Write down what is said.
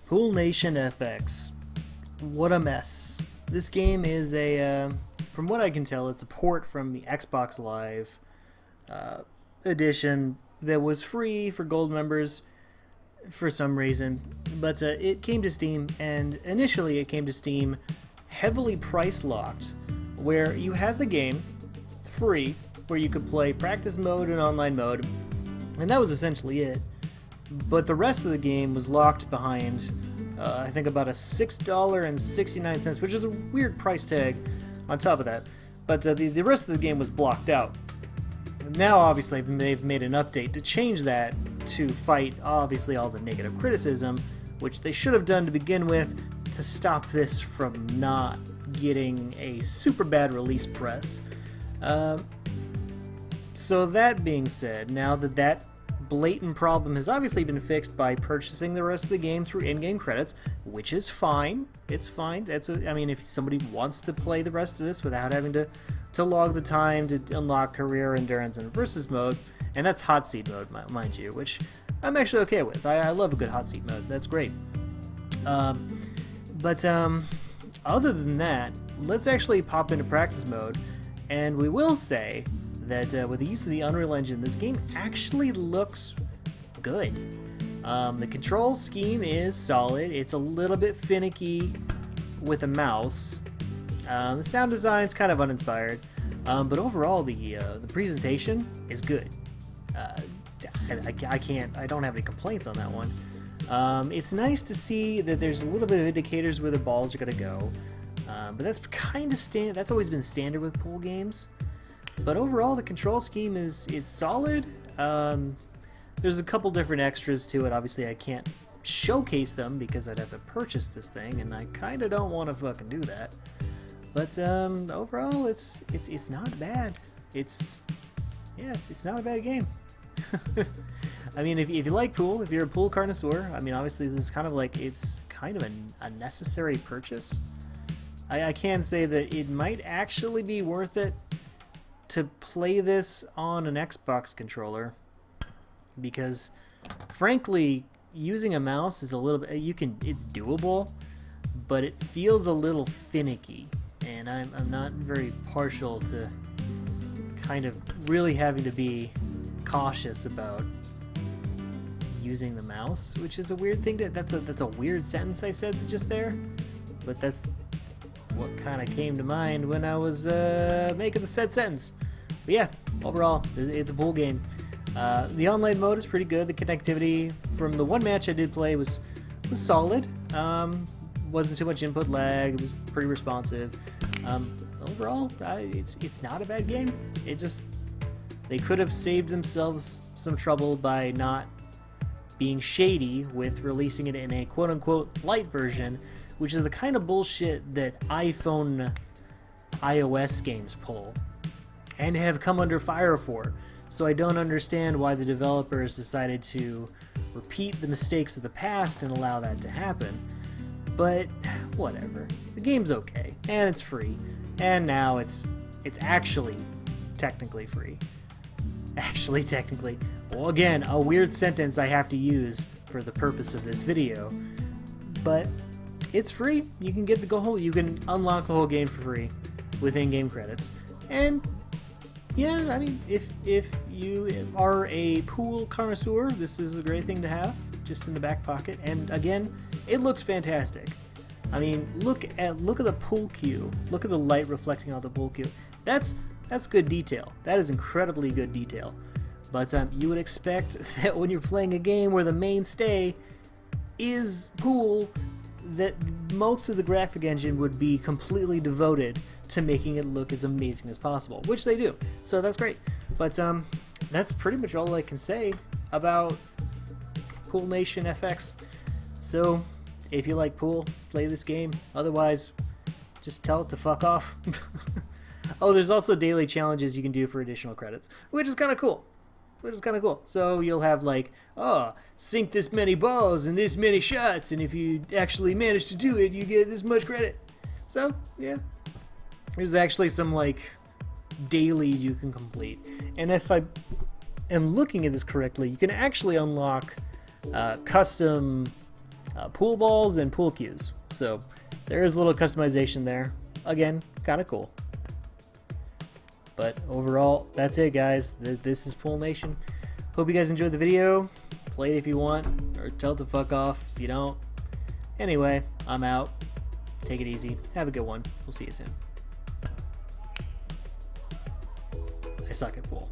Pool Nation FX. What a mess. This game is from what I can tell, it's a port from the Xbox Live edition that was free for gold members for some reason. But it came to Steam, and initially it came to Steam heavily price locked, where you had the game free, where you could play practice mode and online mode, and that was essentially it. But the rest of the game was locked behind, I think, about a $6.69, which is a weird price tag on top of that. But the rest of the game was blocked out. Now, obviously, they've made an update to change that to fight, obviously, all the negative criticism, which they should have done to begin with to stop this from not getting a super bad release press. So that being said, now that blatant problem has obviously been fixed by purchasing the rest of the game through in-game credits, which is fine. It's fine. I mean, if somebody wants to play the rest of this without having to log the time to unlock career, endurance, and versus mode, and that's hot seat mode, mind you, which I'm actually okay with. I love a good hot seat mode. That's great. But other than that, let's actually pop into practice mode, and we will say that with the use of the Unreal Engine, this game actually looks good. The control scheme is solid. It's a little bit finicky with a mouse. The sound design is kind of uninspired, but overall the presentation is good. I don't have any complaints on that one. It's nice to see that there's a little bit of indicators where the balls are going to go, but that's kind of that's always been standard with pool games. But overall, the control scheme is solid. There's a couple different extras to it. Obviously, I can't showcase them because I'd have to purchase this thing, and I kind of don't want to fucking do that. But overall, it's not bad. It's not a bad game. I mean, if you like pool, if you're a pool connoisseur, I mean, obviously this is kind of like, it's kind of a necessary purchase. I can say that it might actually be worth it to play this on an Xbox controller, because frankly, using a mouse is a little bit, it's doable, but it feels a little finicky, and I'm not very partial to kind of really having to be cautious about using the mouse, which is a weird thing that's a weird sentence I said just there, but that's what kind of came to mind when I was making the said sentence. But yeah, overall, it's a pool game. The online mode is pretty good. The connectivity from the one match I did play was solid. Wasn't too much input lag. It was pretty responsive. Overall, it's not a bad game. They could have saved themselves some trouble by not being shady with releasing it in a quote-unquote light version, which is the kind of bullshit that iPhone iOS games pull and have come under fire for. So I don't understand why the developers decided to repeat the mistakes of the past and allow that to happen. But whatever. The game's okay, and it's free, and now it's actually technically free. Actually, technically. Well, again, a weird sentence I have to use for the purpose of this video, but it's free. You can get you can unlock the whole game for free with in-game credits. And yeah, I mean, if you are a pool connoisseur, this is a great thing to have just in the back pocket. And again, it looks fantastic. I mean, look at the pool cue. Look at the light reflecting off the pool cue. That's good detail. That is incredibly good detail. But you would expect that when you're playing a game where the mainstay is pool, that most of the graphic engine would be completely devoted to making it look as amazing as possible, which they do. So that's great. But that's pretty much all I can say about Pool Nation FX. So if you like pool, play this game. Otherwise, just tell it to fuck off. Oh, there's also daily challenges you can do for additional credits, which is kind of cool. So you'll have like, sink this many balls and this many shots, and if you actually manage to do it, you get this much credit. So yeah, there's actually some like dailies you can complete, and if I am looking at this correctly, you can actually unlock custom pool balls and pool cues. So there is a little customization there. Again, kind of cool. But overall, that's it, guys. This is Pool Nation. Hope you guys enjoyed the video. Play it if you want, or tell it to fuck off if you don't. Anyway, I'm out. Take it easy. Have a good one. We'll see you soon. I suck at pool.